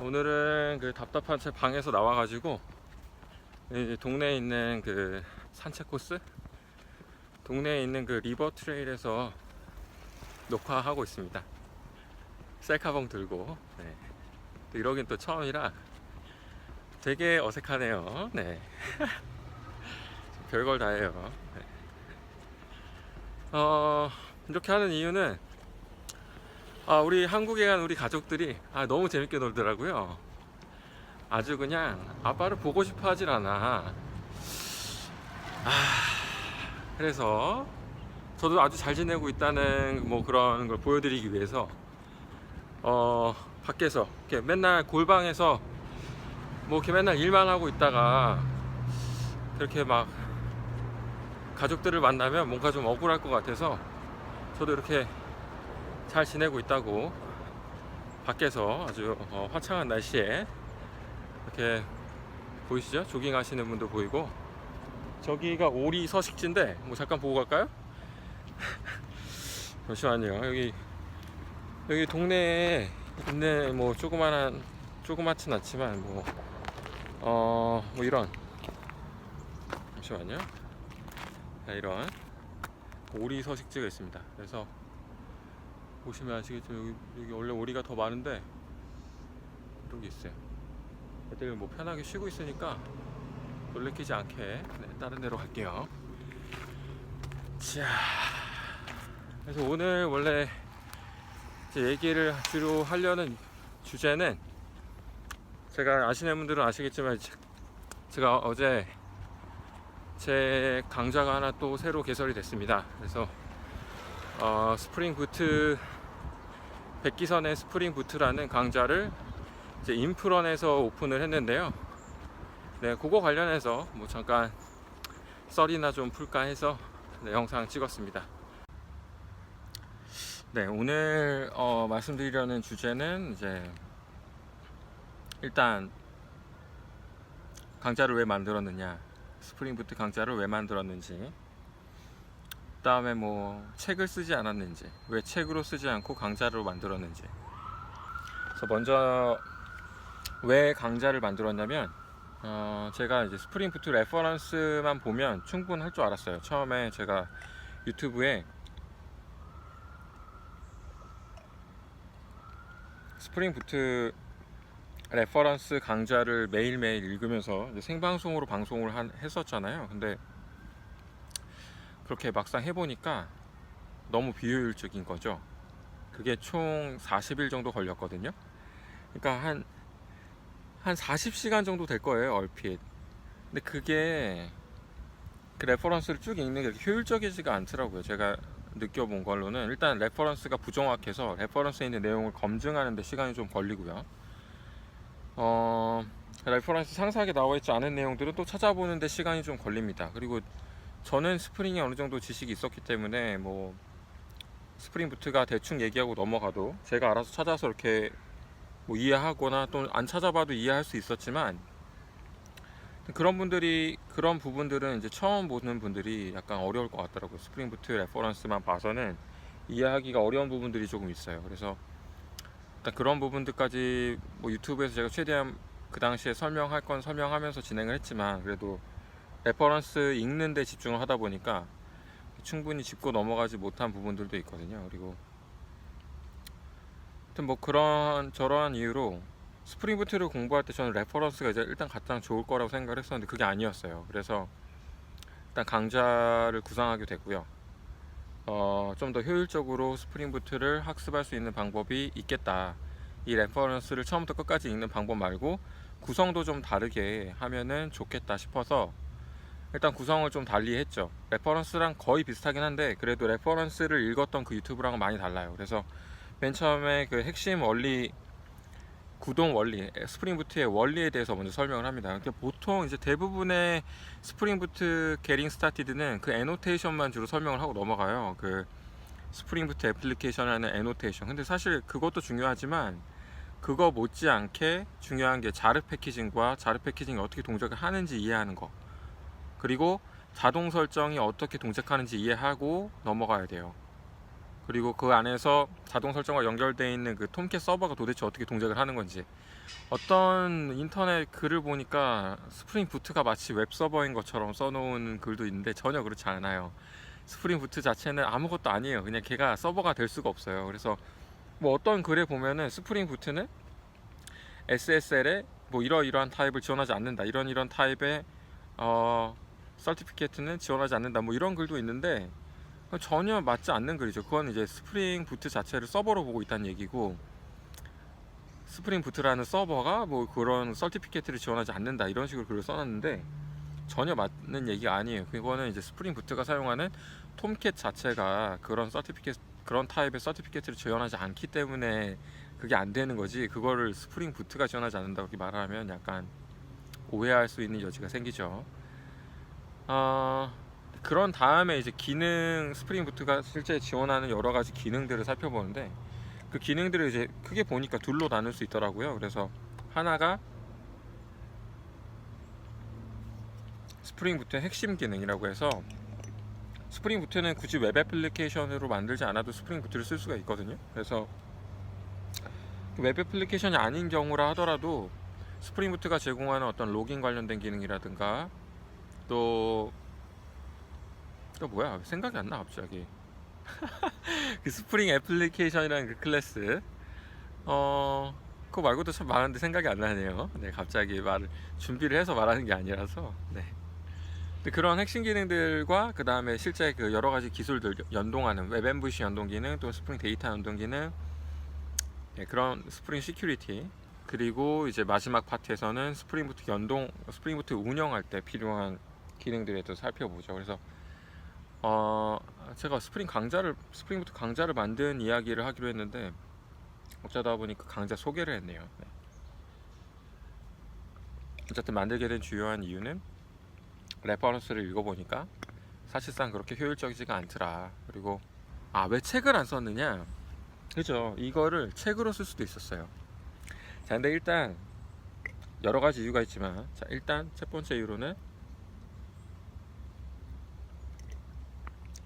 오늘은 그 답답한 제 방에서 나와가지고 이 동네에 있는 그 산책 코스, 동네에 있는 그 리버 트레일에서 녹화하고 있습니다. 셀카봉 들고. 네. 또 이러긴 또 처음이라 되게 어색하네요. 네. 별걸 다 해요. 네. 이렇게 하는 이유는 우리 한국에 간 우리 가족들이 너무 재밌게 놀더라고요. 아주 그냥 아빠를 보고 싶어 하질 않아. 그래서 저도 아주 잘 지내고 있다는 뭐 그런 걸 보여드리기 위해서 밖에서 이렇게 맨날 골방에서 뭐 이렇게 맨날 일만 하고 있다가 그렇게 막 가족들을 만나면 뭔가 좀 억울할 것 같아서 저도 이렇게 잘 지내고 있다고 밖에서 아주 화창한 날씨에 이렇게 보이시죠? 조깅 하시는 분도 보이고, 저기가 오리 서식지인데 뭐 잠깐 보고 갈까요? 잠시만요. 여기 동네에 있는 뭐 조그맣진 않지만 뭐 이런, 잠시만요. 이런 오리 서식지가 있습니다. 그래서 보시면 아시겠지만 여기 원래 오리가 더 많은데 이런 게 있어요. 애들 뭐 편하게 쉬고 있으니까 놀래키지 않게 다른 데로 갈게요. 자, 그래서 오늘 원래 제 얘기를 주로 하려는 주제는, 제가 아시는 분들은 아시겠지만 제가 어제 제 강좌가 하나 또 새로 개설이 됐습니다. 그래서 스프링 부트, 백기선의 스프링 부트라는 강좌를 이제 인프런에서 오픈을 했는데요. 네, 그거 관련해서 뭐 잠깐 썰이나 좀 풀까 해서 영상 찍었습니다. 네, 오늘 말씀드리려는 주제는 이제 일단 강좌를 왜 만들었느냐, 스프링 부트 강좌를 왜 만들었는지, 그 다음에 뭐 책을 쓰지 않았는지, 왜 책으로 쓰지 않고 강좌로 만들었는지. 그래서 먼저 왜 강좌를 만들었냐면, 제가 이제 스프링 부트 레퍼런스만 보면 충분할 줄 알았어요. 처음에 제가 유튜브에 스프링 부트 레퍼런스 강좌를 매일매일 읽으면서 생방송으로 방송을 했었잖아요. 근데 그렇게 막상 해보니까 너무 비효율적인 거죠. 그게 총 40일 정도 걸렸거든요. 그러니까 한 40시간 정도 될 거예요, 얼핏. 근데 그게 그 레퍼런스를 쭉 읽는 게 효율적이지가 않더라고요. 제가 느껴본 걸로는 일단 레퍼런스가 부정확해서 레퍼런스에 있는 내용을 검증하는 데 시간이 좀 걸리고요. 레퍼런스 상세하게 나와 있지 않은 내용들은 또 찾아보는 데 시간이 좀 걸립니다. 그리고 저는 스프링에 어느 정도 지식이 있었기 때문에 뭐 스프링 부트가 대충 얘기하고 넘어가도 제가 알아서 찾아서 이렇게 뭐 이해하거나 또 안 찾아봐도 이해할 수 있었지만, 그런 부분들은 이제 처음 보는 분들이 약간 어려울 것 같더라고요. 스프링 부트 레퍼런스만 봐서는 이해하기가 어려운 부분들이 조금 있어요. 그래서 일단 그런 부분들까지 뭐 유튜브에서 제가 최대한 그 당시에 설명할 건 설명하면서 진행을 했지만, 그래도 레퍼런스 읽는 데 집중을 하다 보니까 충분히 짚고 넘어가지 못한 부분들도 있거든요. 그리고 하여튼 뭐 그런 저러한 이유로 스프링 부트를 공부할 때 저는 레퍼런스가 이제 일단 가장 좋을 거라고 생각을 했었는데 그게 아니었어요. 그래서 일단 강좌를 구상하게 됐고요. 좀 더 효율적으로 스프링 부트를 학습할 수 있는 방법이 있겠다. 이 레퍼런스를 처음부터 끝까지 읽는 방법 말고 구성도 좀 다르게 하면은 좋겠다 싶어서 일단 구성을 좀 달리 했죠. 레퍼런스랑 거의 비슷하긴 한데 그래도 레퍼런스를 읽었던 그 유튜브랑은 많이 달라요. 그래서 맨 처음에 그 핵심 원리, 구동 원리, 스프링 부트의 원리에 대해서 먼저 설명을 합니다. 근데 보통 이제 대부분의 스프링 부트 게링 스타티드는 그 애노테이션만 주로 설명을 하고 넘어가요. 그 스프링 부트 애플리케이션이라는 애노테이션. 근데 사실 그것도 중요하지만 그거 못지않게 중요한 게 자르 패키징과 자르 패키징이 어떻게 동작을 하는지 이해하는 거, 그리고 자동 설정이 어떻게 동작하는지 이해하고 넘어가야 돼요. 그리고 그 안에서 자동 설정과 연결되어 있는 그 톰캣 서버가 도대체 어떻게 동작을 하는 건지. 어떤 인터넷 글을 보니까 스프링 부트가 마치 웹 서버인 것처럼 써놓은 글도 있는데 전혀 그렇지 않아요. 스프링 부트 자체는 아무것도 아니에요. 그냥 걔가 서버가 될 수가 없어요. 그래서 뭐 어떤 글에 보면은 스프링 부트는 SSL에 뭐 이러이러한 타입을 지원하지 않는다, 이런 타입의 서티피케이트는 지원하지 않는다, 뭐 이런 글도 있는데 전혀 맞지 않는 글이죠. 그건 이제 스프링 부트 자체를 서버로 보고 있다는 얘기고, 스프링 부트라는 서버가 뭐 그런 서티피케이트를 지원하지 않는다 이런 식으로 글을 써놨는데 전혀 맞는 얘기가 아니에요. 그거는 이제 스프링 부트가 사용하는 톰캣 자체가 그런 타입의 서티피케이트를 지원하지 않기 때문에 그게 안 되는 거지, 그거를 스프링 부트가 지원하지 않는다고 이렇게 말하면 약간 오해할 수 있는 여지가 생기죠. 그런 다음에 이제 스프링 부트가 실제 지원하는 여러 가지 기능들을 살펴보는데, 그 기능들을 이제 크게 보니까 둘로 나눌 수 있더라고요. 그래서 하나가 스프링 부트의 핵심 기능이라고 해서, 스프링 부트는 굳이 웹 애플리케이션으로 만들지 않아도 스프링 부트를 쓸 수가 있거든요. 그래서 웹 애플리케이션이 아닌 경우라 하더라도 스프링 부트가 제공하는 어떤 로깅 관련된 기능이라든가, 또 뭐야 생각이 안 나 갑자기. 그 스프링 애플리케이션이라는 그 클래스, 그거 말고도 참 많은데 생각이 안 나네요. 네, 갑자기 준비를 해서 말하는 게 아니라서. 네. 그런 핵심 기능들과 그 다음에 실제 그 여러 가지 기술들 연동하는 웹 MVC 연동 기능, 또 스프링 데이터 연동 기능, 네, 그런 스프링 시큐리티, 그리고 이제 마지막 파트에서는 스프링 부트 운영할 때 필요한 기능들에 또 살펴보죠. 그래서 제가 스프링 부트 강좌를 만든 이야기를 하기로 했는데 어쩌다 보니까 강좌 소개를 했네요. 네. 어쨌든 만들게 된 주요한 이유는 레퍼런스를 읽어보니까 사실상 그렇게 효율적이지가 않더라. 그리고 왜 책을 안 썼느냐? 그죠? 이거를 책으로 쓸 수도 있었어요. 자, 근데 일단 여러 가지 이유가 있지만, 자, 일단 첫 번째 이유로는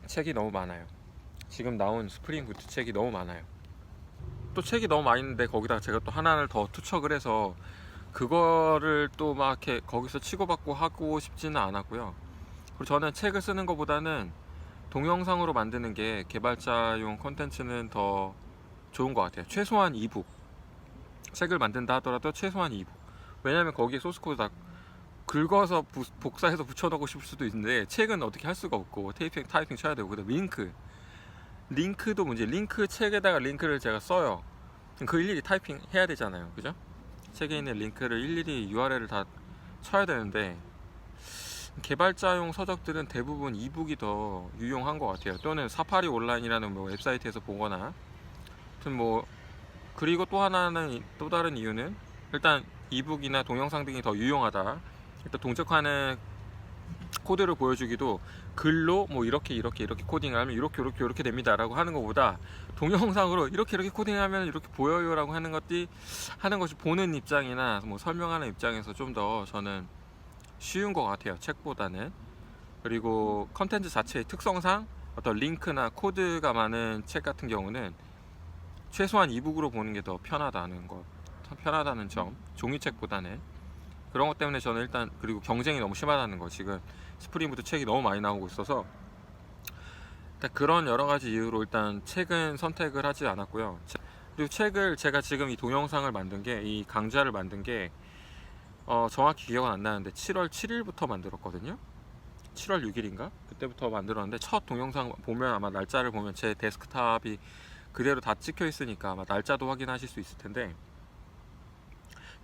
책이 너무 많아요. 지금 나온 스프링 부트 책이 너무 많아요. 또 책이 너무 많이 있는데 거기다가 제가 또 하나를 더 투척을 해서 그거를 또 막 이렇게 거기서 치고받고 하고 싶지는 않았고요. 그리고 저는 책을 쓰는 것보다는 동영상으로 만드는 게 개발자용 컨텐츠는 더 좋은 것 같아요. 최소한 이북, 책을 만든다 하더라도 최소한 이북. 왜냐면 거기에 소스코드 다 긁어서 복사해서 붙여넣고 싶을 수도 있는데, 책은 어떻게 할 수가 없고 타이핑 쳐야 되고, 그다음 링크도 문제. 책에다가 링크를 제가 써요. 그 일일이 타이핑 해야 되잖아요, 그죠? 책에 있는 링크를 일일이 URL을 다 쳐야 되는데, 개발자용 서적들은 대부분 이북이 더 유용한 것 같아요. 또는 사파리 온라인이라는 뭐 웹사이트에서 보거나. 아무튼 뭐, 그리고 또 다른 이유는 일단 이북이나 동영상 등이 더 유용하다. 일단 동작하는 코드를 보여주기도 글로 뭐 이렇게 코딩을 하면 이렇게 됩니다라고 하는 것보다 동영상으로 이렇게 코딩하면 이렇게 보여요라고 하는 것이 보는 입장이나 뭐 설명하는 입장에서 좀 더 저는 쉬운 것 같아요, 책보다는. 그리고 컨텐츠 자체의 특성상 어떤 링크나 코드가 많은 책 같은 경우는 최소한 이북으로 보는 게 더 편하다는 점, 종이책보다는. 그런 것 때문에 저는 일단, 그리고 경쟁이 너무 심하다는 거, 지금 스프링 부트 책이 너무 많이 나오고 있어서 그런 여러 가지 이유로 일단 책은 선택을 하지 않았고요. 그리고 제가 지금 이 동영상을 만든 게, 이 강좌를 만든 게 정확히 기억은 안 나는데 7월 7일부터 만들었거든요. 7월 6일인가? 그때부터 만들었는데, 첫 동영상 보면 아마 날짜를 보면 제 데스크탑이 그대로 다 찍혀 있으니까 아마 날짜도 확인하실 수 있을 텐데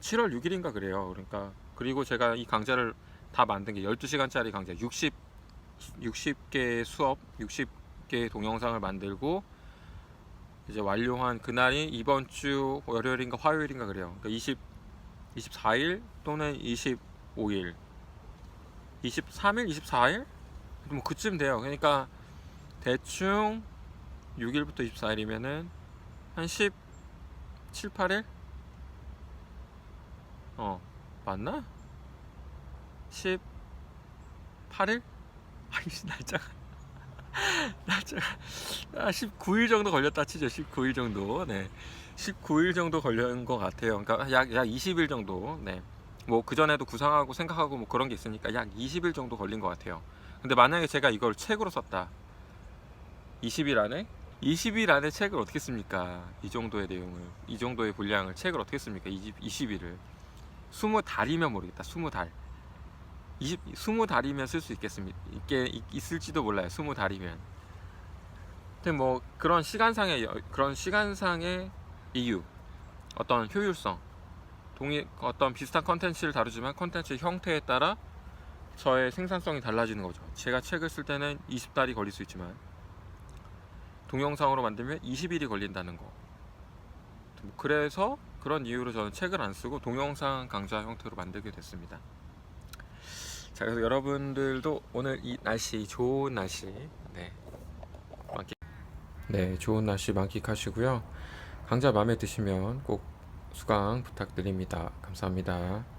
7월 6일인가 그래요. 그러니까, 그리고 제가 이 강좌를 다 만든 게 12시간짜리 강좌, 60개 수업, 60개 동영상을 만들고 이제 완료한 그날이 이번 주 월요일인가 화요일인가 그래요. 그러니까 24일 또는 25일, 23일, 24일? 뭐 그쯤 돼요. 그러니까 대충 6일부터 24일이면은 한 17, 8일? 맞나? 18일? 아이씨, 날짜가 아, 19일 정도 걸렸다 치죠. 19일 정도. 네. 19일 정도 걸린 것 같아요. 그러니까 약 20일 정도. 네. 뭐 그전에도 구상하고 생각하고 뭐 그런 게 있으니까 약 20일 정도 걸린 것 같아요. 근데 만약에 제가 이걸 책으로 썼다. 20일 안에? 20일 안에 책을 어떻게 씁니까? 이 정도의 내용을, 이 정도의 분량을 책을 어떻게 씁니까? 20일을. 20달이면 모르겠다. 20달. 20달이면 쓸 수 있겠습니다. 있을지도 몰라요. 20달이면. 근데 뭐 그런 시간상의 이유, 어떤 효율성, 어떤 비슷한 컨텐츠를 다루지만 컨텐츠의 형태에 따라 저의 생산성이 달라지는 거죠. 제가 책을 쓸 때는 20달이 걸릴 수 있지만 동영상으로 만들면 20일이 걸린다는 거. 그래서 그런 이유로 저는 책을 안 쓰고 동영상 강좌 형태로 만들게 됐습니다. 자, 그래서 여러분들도 오늘 이 날씨, 좋은 날씨, 네, 좋은 날씨 만끽하시고요. 강좌 마음에 드시면 꼭 수강 부탁드립니다. 감사합니다.